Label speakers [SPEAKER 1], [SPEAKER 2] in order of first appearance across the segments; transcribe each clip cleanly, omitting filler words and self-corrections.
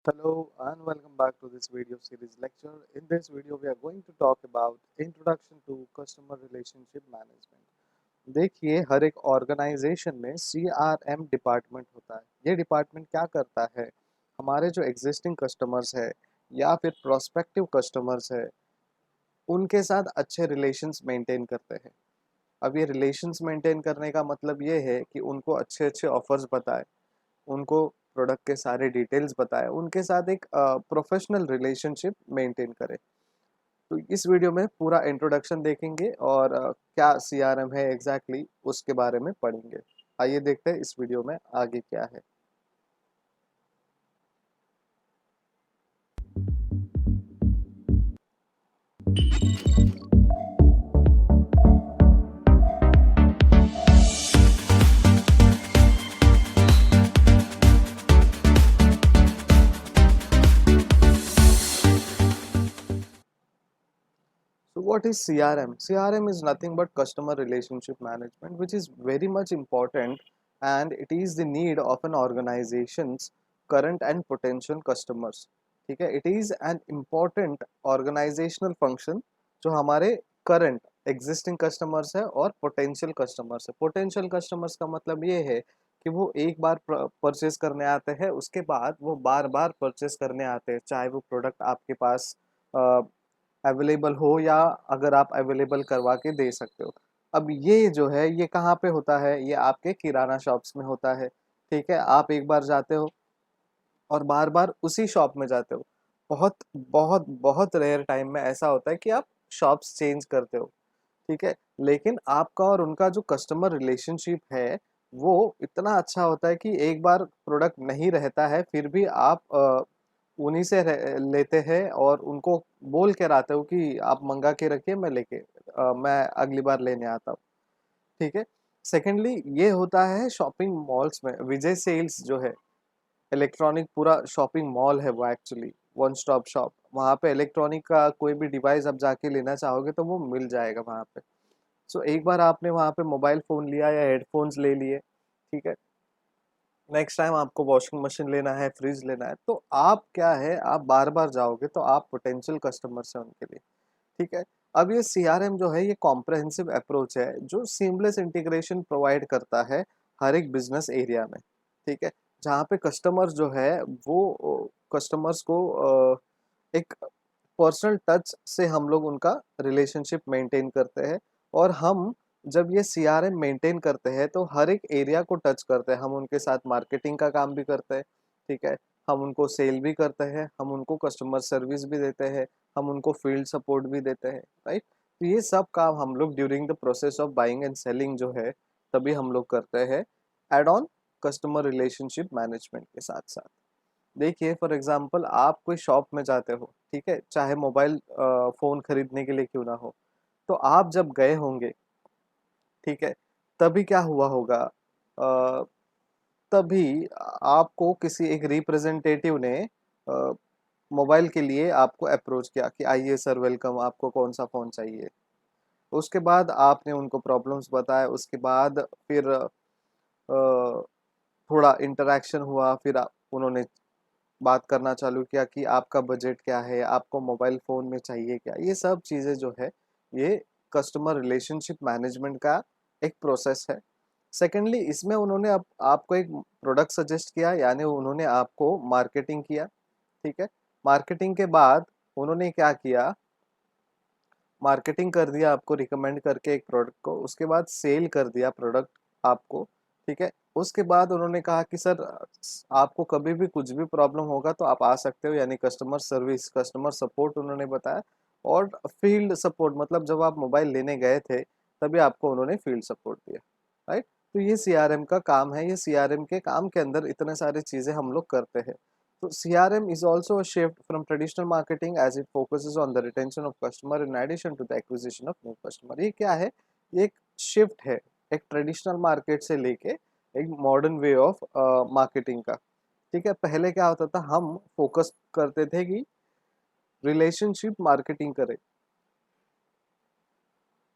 [SPEAKER 1] Hello and welcome back to this video series lecture. In this video, we are going to talk about Introduction to Customer Relationship Management. देखिए हर एक organisation में CRM department होता है। ये department क्या करता है, हमारे जो एग्जिस्टिंग कस्टमर्स है या फिर प्रोस्पेक्टिव कस्टमर्स है उनके साथ अच्छे रिलेशंस मेंटेन करते हैं। अब ये रिलेशंस मेंटेन करने का मतलब ये है कि उनको अच्छे अच्छे ऑफर्स बताए, उनको प्रोडक्ट के सारे डिटेल्स बताए, उनके साथ एक प्रोफेशनल रिलेशनशिप मेंटेन करें। तो इस वीडियो में पूरा इंट्रोडक्शन देखेंगे और क्या सीआरएम है एग्जैक्टली उसके बारे में पढ़ेंगे। आइए देखते हैं इस वीडियो में आगे क्या है। So what is CRM? CRM is nothing but customer relationship management, which is very much important, and it is the need of an organization's current and potential customers. ठीक है, it is an important organizational function जो हमारे current existing customers है और potential customers है। potential customers का मतलब ये है कि वो एक बार परचेज करने आते हैं, उसके बाद वो बार बार परचेज करने आते हैं, चाहे वो प्रोडक्ट आपके पास अवेलेबल हो या अगर आप अवेलेबल करवा के दे सकते हो। अब ये जो है ये कहाँ पे होता है, ये आपके किराना शॉप्स में होता है। ठीक है, आप एक बार जाते हो और बार बार उसी शॉप में जाते हो। बहुत बहुत बहुत रेयर टाइम में ऐसा होता है कि आप शॉप्स चेंज करते हो। ठीक है, लेकिन आपका और उनका जो कस्टमर रिलेशनशिप है वो इतना अच्छा होता है कि एक बार प्रोडक्ट नहीं रहता है फिर भी आप उन्हीं से लेते हैं और उनको बोल के आते हो कि आप मंगा के रखिए, मैं अगली बार लेने आता हूँ। ठीक है। सेकेंडली ये होता है शॉपिंग मॉल्स में, विजय सेल्स जो है इलेक्ट्रॉनिक पूरा शॉपिंग मॉल है वो एक्चुअली वन स्टॉप शॉप। वहाँ पे इलेक्ट्रॉनिक का कोई भी डिवाइस आप जाके लेना चाहोगे तो वो मिल जाएगा वहाँ पे। सो एक बार आपने वहाँ पे मोबाइल फ़ोन लिया या हेडफोन्स ले लिए, ठीक है, नेक्स्ट टाइम आपको वॉशिंग मशीन लेना है, फ्रिज लेना है, तो आप क्या है, आप बार बार जाओगे तो आप पोटेंशियल कस्टमर्स हैं उनके लिए। ठीक है। अब ये सीआरएम जो है ये कॉम्प्रहेंसिव अप्रोच है जो सीमलेस इंटीग्रेशन प्रोवाइड करता है हर एक बिजनेस एरिया में। ठीक है, जहाँ पे कस्टमर्स जो है वो कस्टमर्स को एक पर्सनल टच से हम लोग उनका रिलेशनशिप मेंटेन करते हैं। और हम जब ये सीआरएम मेंटेन करते हैं तो हर एक एरिया को टच करते हैं। हम उनके साथ मार्केटिंग का काम भी करते हैं। ठीक है, हम उनको सेल भी करते हैं, हम उनको कस्टमर सर्विस भी देते हैं, हम उनको फील्ड सपोर्ट भी देते हैं। राइट, तो ये सब काम हम लोग during the process of buying and selling जो है तभी हम लोग करते हैं, add on customer relationship management के साथ साथ। देखिए फॉर एग्जांपल आप कोई शॉप में जाते हो, ठीक है, चाहे मोबाइल फ़ोन खरीदने के लिए क्यों ना हो, तो आप जब गए होंगे, ठीक है, तभी क्या हुआ होगा, अ, तभी आपको किसी एक रिप्रेजेंटेटिव ने मोबाइल के लिए आपको अप्रोच किया कि आइए सर वेलकम, आपको कौन सा फ़ोन चाहिए। उसके बाद आपने उनको प्रॉब्लम्स बताए, उसके बाद फिर थोड़ा इंटरेक्शन हुआ, फिर उन्होंने बात करना चालू किया कि आपका बजट क्या है, आपको मोबाइल फ़ोन में चाहिए क्या। ये सब चीज़ें जो है ये कस्टमर रिलेशनशिप मैनेजमेंट का एक प्रोसेस है। सेकेंडली इसमें उन्होंने आपको एक प्रोडक्ट सजेस्ट किया, यानी उन्होंने आपको मार्केटिंग किया। ठीक है, मार्केटिंग के बाद उन्होंने क्या किया, मार्केटिंग कर दिया आपको रिकमेंड करके एक प्रोडक्ट को, उसके बाद सेल कर दिया प्रोडक्ट आपको। ठीक है, उसके बाद उन्होंने कहा कि सर आपको कभी भी कुछ भी प्रॉब्लम होगा तो आप आ सकते हो, यानी कस्टमर सर्विस, कस्टमर सपोर्ट उन्होंने बताया। और फील्ड सपोर्ट मतलब जब आप मोबाइल लेने गए थे तभी आपको उन्होंने फील्ड सपोर्ट दिया। राइट, तो ये सीआरएम का काम है। ये सीआरएम के काम के अंदर इतने सारी चीज़ें हम लोग करते हैं। So CRM is also a shift from traditional marketing as it focuses on the retention of customer in addition to the acquisition of new customer। ये क्या है, ये एक शिफ्ट है एक ट्रेडिशनल मार्केट से लेके एक मॉडर्न वे ऑफ मार्केटिंग का। ठीक है, पहले क्या होता था, हम फोकस करते थे कि रिलेशनशिप मार्केटिंग करें।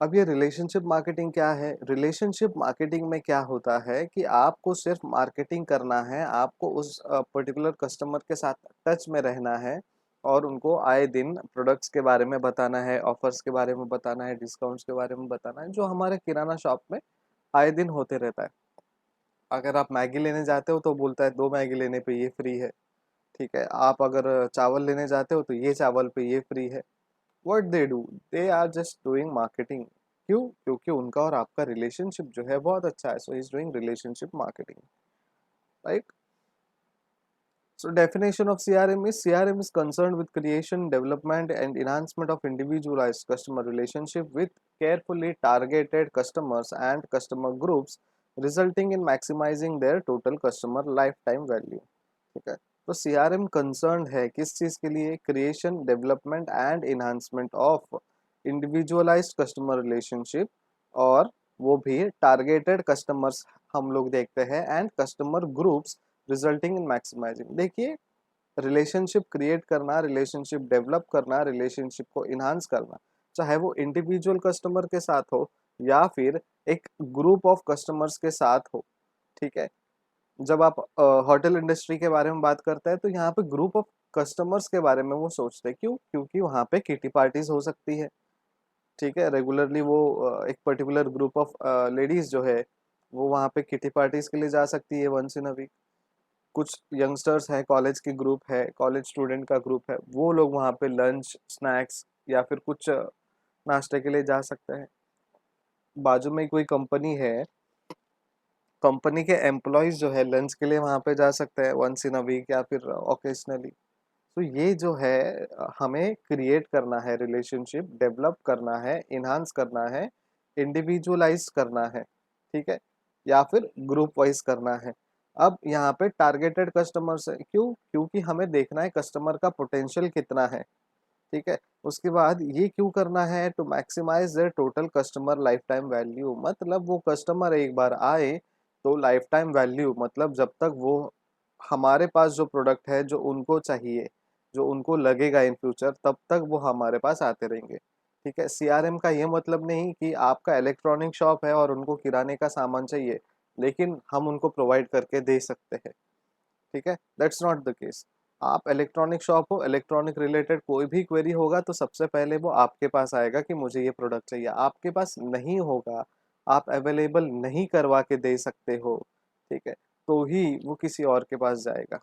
[SPEAKER 1] अब ये रिलेशनशिप मार्केटिंग क्या है? रिलेशनशिप मार्केटिंग में क्या होता है कि आपको सिर्फ मार्केटिंग करना है, आपको उस पर्टिकुलर कस्टमर के साथ टच में रहना है और उनको आए दिन प्रोडक्ट्स के बारे में बताना है, ऑफर्स के बारे में बताना है, डिस्काउंट्स के बारे में बताना है, जो हमारे किराना शॉप में आए दिन होते रहता है। अगर आप मैगी लेने जाते हो तो बोलता है 2 मैगी लेने पे ये फ्री है, ठीक है? आप अगर चावल लेने जाते हो तो ये चावल पे ये फ्री है। What they do, they are just doing marketing. क्यों? क्योंकि उनका और आपका रिलेशनशिप जो है बहुत अच्छा है, so he is doing relationship marketing, right? So definition of CRM is concerned with creation, development and enhancement of individualized customer relationship with carefully targeted customers and customer groups, resulting in maximizing their total customer lifetime value। ठीक है, तो CRM concerned है किस चीज के लिए? Creation, development and enhancement of individualised customer relationship, और वो भी टारगेटेड कस्टमर्स हम लोग देखते हैं, and customer groups resulting in maximising. देखिए, रिलेशनशिप क्रिएट करना, रिलेशनशिप डेवलप करना, रिलेशनशिप को इन्हांस करना, चाहे वो इंडिविजुअल कस्टमर के साथ हो या फिर एक ग्रुप ऑफ कस्टमर्स के साथ हो, ठीक है? जब आप होटल इंडस्ट्री के बारे में बात करते हैं तो यहाँ पे ग्रुप ऑफ कस्टमर्स के बारे में वो सोचते हैं। क्यों? क्योंकि वहाँ पे किटी पार्टीज हो सकती है, ठीक है? रेगुलरली वो एक पर्टिकुलर ग्रुप ऑफ लेडीज जो है वो वहाँ पे किटी पार्टीज के लिए जा सकती है वंस इन अ वीक। कुछ यंगस्टर्स हैं, कॉलेज की ग्रुप है, कॉलेज स्टूडेंट का ग्रुप है, वो लोग वहाँ पे लंच, स्नैक्स या फिर कुछ नाश्ते के लिए जा सकते हैं। बाजू में कोई कंपनी है, कंपनी के एम्प्लॉयज जो है लंच के लिए वहाँ पे जा सकते हैं वंस इन अ वीक या फिर ओकेजनली। तो ये जो है हमें क्रिएट करना है, रिलेशनशिप डेवलप करना है, इन्हांस करना है, इंडिविजुअलाइज करना है, ठीक है? या फिर ग्रुप वाइज करना है। अब यहाँ पे टारगेटेड कस्टमर्स है, क्यों? क्योंकि हमें देखना है कस्टमर का पोटेंशियल कितना है, ठीक है? उसके बाद ये क्यों करना है? To maximise their total customer lifetime value. मतलब वो कस्टमर एक बार आए तो लाइफ टाइम वैल्यू, मतलब जब तक वो हमारे पास जो प्रोडक्ट है जो उनको चाहिए, जो उनको लगेगा इन फ्यूचर, तब तक वो हमारे पास आते रहेंगे, ठीक है? सीआरएम का ये मतलब नहीं कि आपका इलेक्ट्रॉनिक शॉप है और उनको किराने का सामान चाहिए लेकिन हम उनको प्रोवाइड करके दे सकते हैं, ठीक है? That's not the case. आप इलेक्ट्रॉनिक शॉप हो, इलेक्ट्रॉनिक रिलेटेड कोई भी क्वेरी होगा तो सबसे पहले वो आपके पास आएगा कि मुझे ये प्रोडक्ट चाहिए। आपके पास नहीं होगा, आप अवेलेबल नहीं करवा के दे सकते हो, ठीक है, तो ही वो किसी और के पास जाएगा।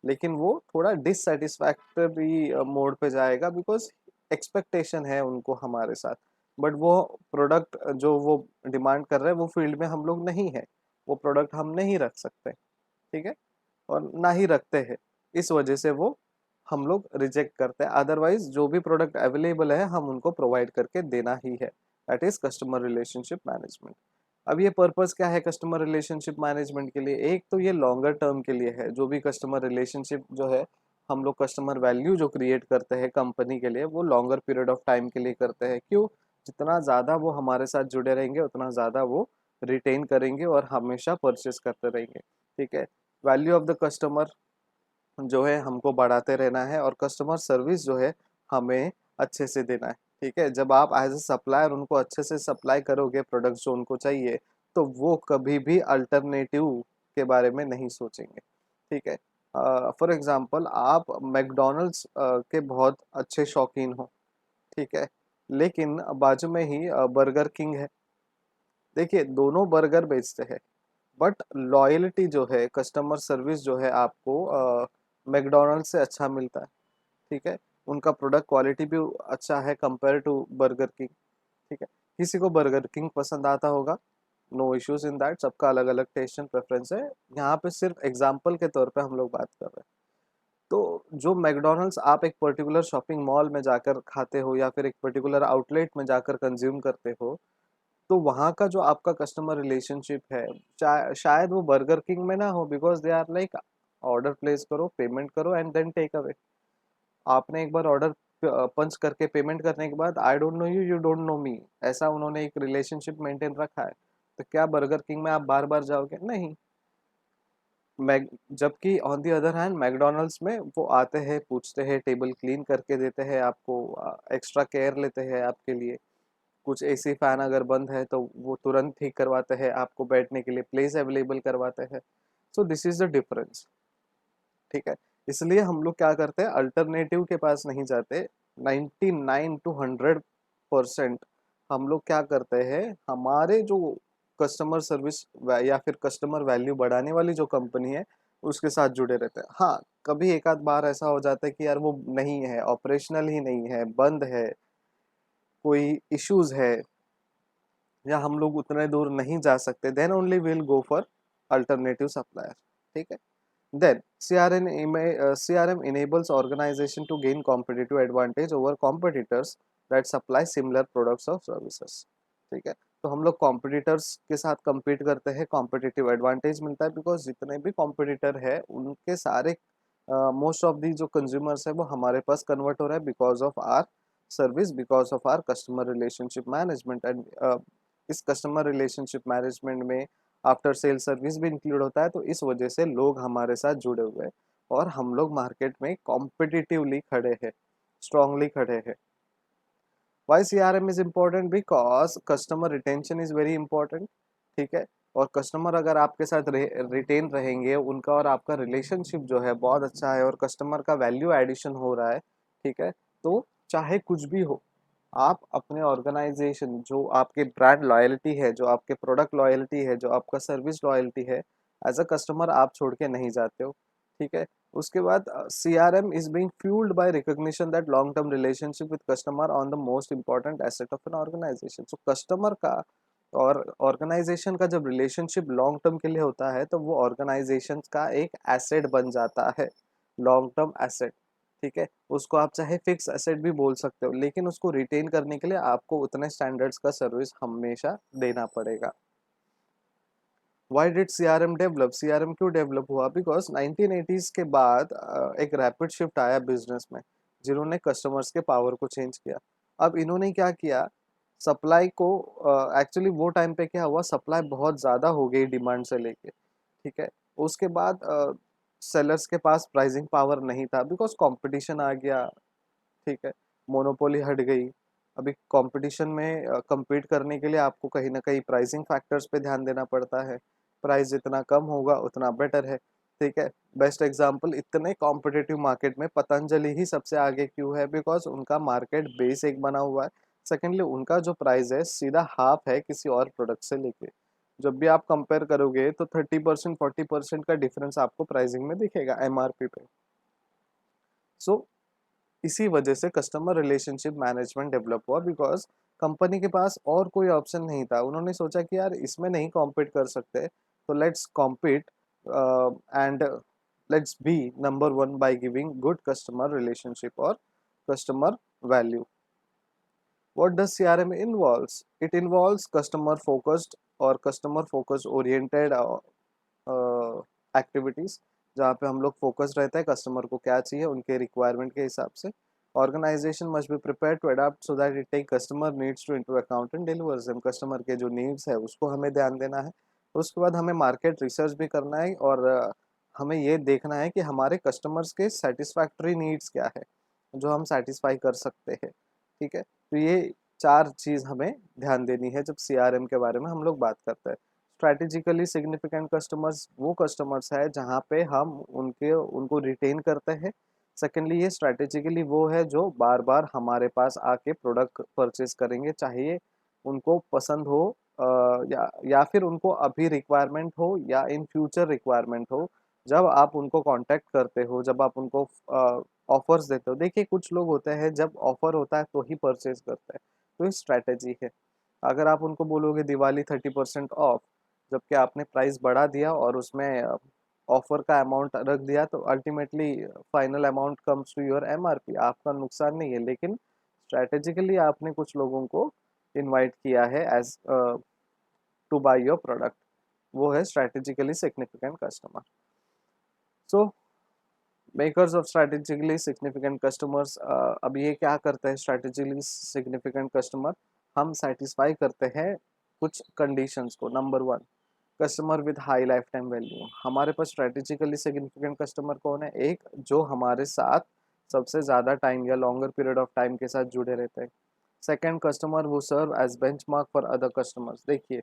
[SPEAKER 1] लेकिन वो थोड़ा डिससेटिस्फैक्टरी मोड पे जाएगा, बिकॉज एक्सपेक्टेशन है उनको हमारे साथ, बट वो प्रोडक्ट जो वो डिमांड कर रहे हैं वो फील्ड में हम लोग नहीं है, वो प्रोडक्ट हम नहीं रख सकते, ठीक है? और ना ही रखते हैं, इस वजह से वो हम लोग रिजेक्ट करते हैं। अदरवाइज जो भी प्रोडक्ट अवेलेबल है हम उनको प्रोवाइड करके देना ही है। That is customer relationship management. अब ये पर्पस क्या है कस्टमर रिलेशनशिप मैनेजमेंट के लिए? एक तो ये लॉन्गर टर्म के लिए है, जो भी कस्टमर रिलेशनशिप जो है हम लोग कस्टमर वैल्यू जो क्रिएट करते हैं कंपनी के लिए, वो लॉन्गर पीरियड ऑफ टाइम के लिए करते हैं। क्यों? जितना ज़्यादा वो हमारे साथ जुड़े रहेंगे उतना ज़्यादा वो रिटेन करेंगे और हमेशा परचेस करते रहेंगे, ठीक है? वैल्यू ऑफ द कस्टमर जो है हमको बढ़ाते रहना है, और कस्टमर सर्विस जो है हमें अच्छे से देना है, ठीक है? जब आप एज ए सप्लायर उनको अच्छे से सप्लाई करोगे प्रोडक्ट्स जो उनको चाहिए, तो वो कभी भी अल्टरनेटिव के बारे में नहीं सोचेंगे, ठीक है? फॉर एग्जांपल आप मैकडोनल्ड्स के बहुत अच्छे शौकीन हो, ठीक है, लेकिन बाजू में ही बर्गर किंग है। देखिए, दोनों बर्गर बेचते हैं, बट लॉयल्टी जो है, कस्टमर सर्विस जो है आपको मैकडोनल्ड से अच्छा मिलता है, ठीक है? उनका प्रोडक्ट क्वालिटी भी अच्छा है कंपेयर टू बर्गर किंग, ठीक है? किसी को बर्गर किंग पसंद आता होगा, नो इश्यूज इन दैट, सबका अलग अलग टेस्ट एंड प्रेफरेंस है। यहाँ पे सिर्फ एग्जाम्पल के तौर पे हम लोग बात कर रहे हैं। तो जो मैकडोनल्ड्स आप एक पर्टिकुलर शॉपिंग मॉल में जाकर खाते हो या फिर एक पर्टिकुलर आउटलेट में जाकर कंज्यूम करते हो, तो वहाँ का जो आपका कस्टमर रिलेशनशिप है, शायद वो बर्गर किंग में ना हो, because they are like order place करो, पेमेंट करो एंड देन टेक अवे। आपने एक बार ऑर्डर पंच करके पेमेंट करने के बाद I don't know you, you don't know me, ऐसा उन्होंने एक रिलेशनशिप मेंटेन रखा है। तो क्या बर्गर किंग में आप बार बार जाओगे? नहीं। मैक जबकि on the other hand McDonald's में वो आते हैं, पूछते हैं, टेबल क्लीन करके देते हैं आपको, एक्स्ट्रा केयर लेते हैं आपके लिए, कुछ एसी फैन अगर बंद है तो वो तुरंत ठीक करवाते हैं, आपको बैठने के लिए प्लेस अवेलेबल करवाते हैं। So this is the difference. ठीक है, इसलिए हम लोग क्या करते हैं, अल्टरनेटिव के पास नहीं जाते। 99 to 100% हम लोग क्या करते हैं, हमारे जो कस्टमर सर्विस या फिर कस्टमर वैल्यू बढ़ाने वाली जो कंपनी है उसके साथ जुड़े रहते हैं। हाँ, कभी एक आध बार ऐसा हो जाता है कि यार वो नहीं है, ऑपरेशनल ही नहीं है, बंद है, कोई इश्यूज है, या हम लोग उतने दूर नहीं जा सकते, then only will go for alternative supplier. ठीक है। Then CRM enables organization to gain competitive advantage over competitors that supply similar products or services। ठीक है, तो हम लोग competitors के साथ compete करते हैं, competitive advantage मिलता है, because जितने भी competitor है उनके सारे most of the जो consumers है वो हमारे पास convert हो रहा है because of our service, because of our customer relationship management। and इस customer relationship management में आफ्टर सेल सर्विस भी इंक्लूड होता है, तो इस वजह से लोग हमारे साथ जुड़े हुए हैं और हम लोग मार्केट में कॉम्पिटिटिवली खड़े हैं, स्ट्रांगली खड़े हैं। Why CRM is important? Because customer retention is very important. ठीक है, और कस्टमर अगर आपके साथ रिटेन रहेंगे, उनका और आपका रिलेशनशिप जो है बहुत अच्छा है और कस्टमर का वैल्यू एडिशन हो रहा है, ठीक है, तो चाहे कुछ भी हो, आप अपने ऑर्गेनाइजेशन, जो आपके ब्रांड लॉयल्टी है, जो आपके प्रोडक्ट लॉयल्टी है, जो आपका सर्विस लॉयल्टी है, एज अ कस्टमर आप छोड़ के नहीं जाते हो। ठीक है, उसके बाद CRM is being fuelled by recognition that long term relationship with customer on the most important asset of an organisation. So customer का और ऑर्गेनाइजेशन का जब रिलेशनशिप लॉन्ग टर्म के लिए होता है तो वो ऑर्गेनाइजेशन का एक एसेट बन जाता है, लॉन्ग टर्म एसेट। ठीक है, उसको आप चाहे फिक्स एसेट भी बोल सकते हो, लेकिन उसको रिटेन करने के लिए आपको उतने स्टैंडर्ड्स का सर्विस हमेशा देना पड़ेगा। Why did CRM develop? CRM क्यों डेवलप हुआ? बिकॉज 1980s के बाद एक रैपिड शिफ्ट आया बिजनेस में, जिन्होंने कस्टमर्स के पावर को चेंज किया। अब इन्होंने क्या किया, सप्लाई को, एक्चुअली वो टाइम पे क्या हुआ, सप्लाई बहुत ज़्यादा हो गई डिमांड से लेके। ठीक है, उसके बाद सेलर्स के पास प्राइसिंग पावर नहीं था, बिकॉज कंपटीशन आ गया। ठीक है, मोनोपोली हट गई। अभी कंपटीशन में compete करने के लिए आपको कहीं ना कहीं प्राइसिंग फैक्टर्स पे ध्यान देना पड़ता है, प्राइस जितना कम होगा उतना बेटर है। ठीक है, बेस्ट एग्जांपल, इतने कॉम्पिटिटिव मार्केट में पतंजलि ही सबसे आगे क्यों है? बिकॉज उनका मार्केट बेस एक बना हुआ है, सेकेंडली उनका जो प्राइस है सीधा हाफ है किसी और प्रोडक्ट से लेके। जब भी आप कंपेयर करोगे तो 30% 40% का डिफरेंस आपको प्राइसिंग में दिखेगा MRP पे। सो इसी वजह से कस्टमर रिलेशनशिप मैनेजमेंट डेवलप हुआ, बिकॉज कंपनी के पास और कोई ऑप्शन नहीं था। उन्होंने सोचा कि यार इसमें नहीं कॉम्पीट कर सकते, तो let's compete and let's be number one by giving good customer relationship और customer value. What does CRM involves? It involves customer focused और customer focused oriented एक्टिविटीज, जहाँ पे हम लोग फोकस रहता है कस्टमर को क्या चाहिए उनके रिक्वायरमेंट के हिसाब से। Organisation must be prepare to adapt so that it take customer needs to into account and delivers them. Customer के जो नीड्स है उसको हमें ध्यान देना है। उसके बाद हमें मार्केट रिसर्च भी करना है और हमें ये देखना है कि हमारे कस्टमर्स के सेटिस्फैक्टरी नीड्स क्या है जो हम सेटिस्फाई कर सकते हैं। ठीक है, तो ये चार चीज़ हमें ध्यान देनी है जब CRM के बारे में हम लोग बात करते हैं। स्ट्रैटेजिकली सिग्निफिकेंट कस्टमर्स वो कस्टमर्स है जहाँ पे हम उनको रिटेन करते हैं। सेकेंडली, ये स्ट्रैटेजिकली वो है जो बार बार हमारे पास आके प्रोडक्ट परचेज करेंगे, चाहिए उनको पसंद हो या फिर उनको अभी रिक्वायरमेंट हो या इन फ्यूचर रिक्वायरमेंट हो। जब आप उनको कांटेक्ट करते हो, जब आप उनको ऑफर्स देते हो, देखिए कुछ लोग होते हैं जब ऑफर होता है तो ही परचेज करते हैं, तो ये स्ट्रैटेजी है। अगर आप उनको बोलोगे दिवाली 30% ऑफ, जबकि आपने प्राइस बढ़ा दिया और उसमें ऑफर का अमाउंट रख दिया, तो ultimately final amount comes to your MRP, आपका नुकसान नहीं है, लेकिन स्ट्रैटेजिकली आपने कुछ लोगों को इनवाइट किया है as to buy your product, वो है strategically significant customer. So makers of strategically significant customers, अब ये क्या करते हैं स्ट्रैटेजिकली सिग्निफिकेंट कस्टमर, हम सेटिस्फाई करते हैं कुछ कंडीशंस को। Number one, customer with high lifetime value. हमारे पास स्ट्रेटेजिकली सिग्निफिकेंट कस्टमर कौन है? एक जो हमारे साथ सबसे ज़्यादा टाइम या लॉन्गर पीरियड ऑफ टाइम के साथ जुड़े रहते हैं। सेकंड, कस्टमर वो serve as benchmark for other customers. देखिए,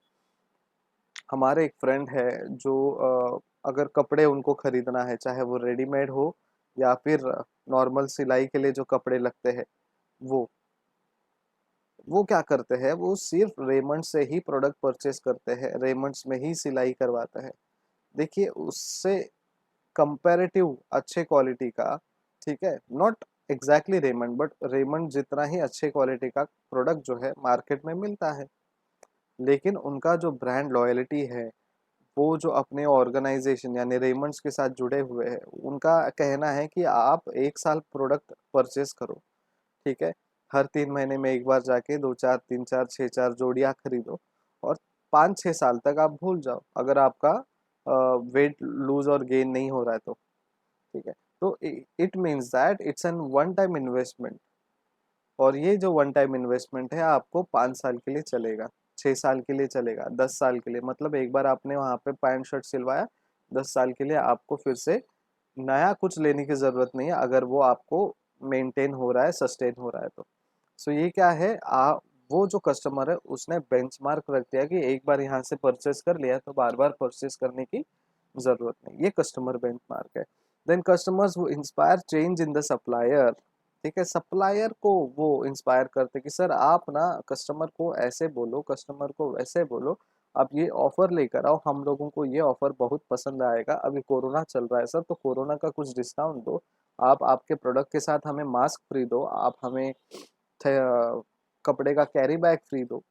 [SPEAKER 1] हमारे एक फ्रेंड है जो अगर कपड़े उनको खरीदना है, चाहे वो रेडीमेड हो या फिर नॉर्मल सिलाई के लिए जो कपड़े लगते हैं, वो वो क्या करते हैं, वो सिर्फ रेमंड से ही प्रोडक्ट परचेस करते हैं, रेमंड्स में ही सिलाई करवाते हैं। देखिए, उससे कंपैरेटिव अच्छे क्वालिटी का, ठीक है, not exactly Raymond, but Raymond जितना ही अच्छे क्वालिटी का प्रोडक्ट जो है मार्केट में मिलता है। लेकिन उनका जो ब्रांड लॉयल्टी है, वो जो अपने ऑर्गेनाइजेशन यानी रेमंड्स के साथ जुड़े हुए हैं, उनका कहना है कि आप 1 साल प्रोडक्ट परचेस करो, ठीक है, हर 3 महीने में एक बार जाके 2 4 3 4 6 4 जोड़ियाँ खरीदो, और 5 6 साल तक आप भूल जाओ, अगर आपका वेट लूज और गेन नहीं हो रहा है तो, ठीक है। तो it means that it's an one time investment, और ये जो वन टाइम इन्वेस्टमेंट है आपको 5 साल के लिए चलेगा, 6 साल के लिए चलेगा, 10 साल के लिए, मतलब एक बार आपने वहां पे पैंट शर्ट सिलवाया, 10 साल के लिए आपको फिर से नया कुछ लेने की जरूरत नहीं है, अगर वो आपको मेंटेन हो रहा है, सस्टेन हो रहा है तो। सो ये क्या है, वो जो कस्टमर है उसने बेंचमार्क रख दिया कि एक बार यहाँ से परचेस कर लिया तो बार बार परचेस करने की जरूरत नहीं, ये कस्टमर बेंचमार्क है। देन कस्टमर्स वो inspire change in the supplier, ठीक है, सप्लायर को वो इंस्पायर करते कि सर आप ना कस्टमर को ऐसे बोलो, कस्टमर को वैसे बोलो, आप ये ऑफर लेकर आओ, हम लोगों को ये ऑफर बहुत पसंद आएगा, अभी कोरोना चल रहा है सर, तो कोरोना का कुछ डिस्काउंट दो, आप आपके प्रोडक्ट के साथ हमें मास्क फ्री दो, आप हमें कपड़े का कैरी बैग फ्री दो।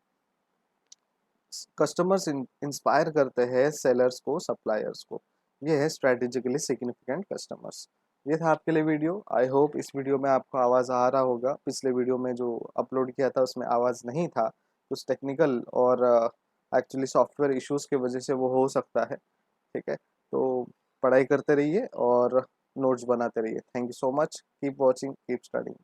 [SPEAKER 1] कस्टमर्स इंस्पायर करते हैं सेलर्स को, सप्लायर्स को। ये है स्ट्रेटेजिकली सिग्निफिकेंट कस्टमर्स। ये था आपके लिए वीडियो। आई होप इस वीडियो में आपको आवाज़ आ रहा होगा। पिछले वीडियो में जो अपलोड किया था उसमें आवाज़ नहीं था, कुछ टेक्निकल और एक्चुअली सॉफ्टवेयर इश्यूज की वजह से वो हो सकता है, ठीक है। तो पढ़ाई करते रहिए और नोट्स बनाते रहिए। Thank you so much, keep watching, keep studying.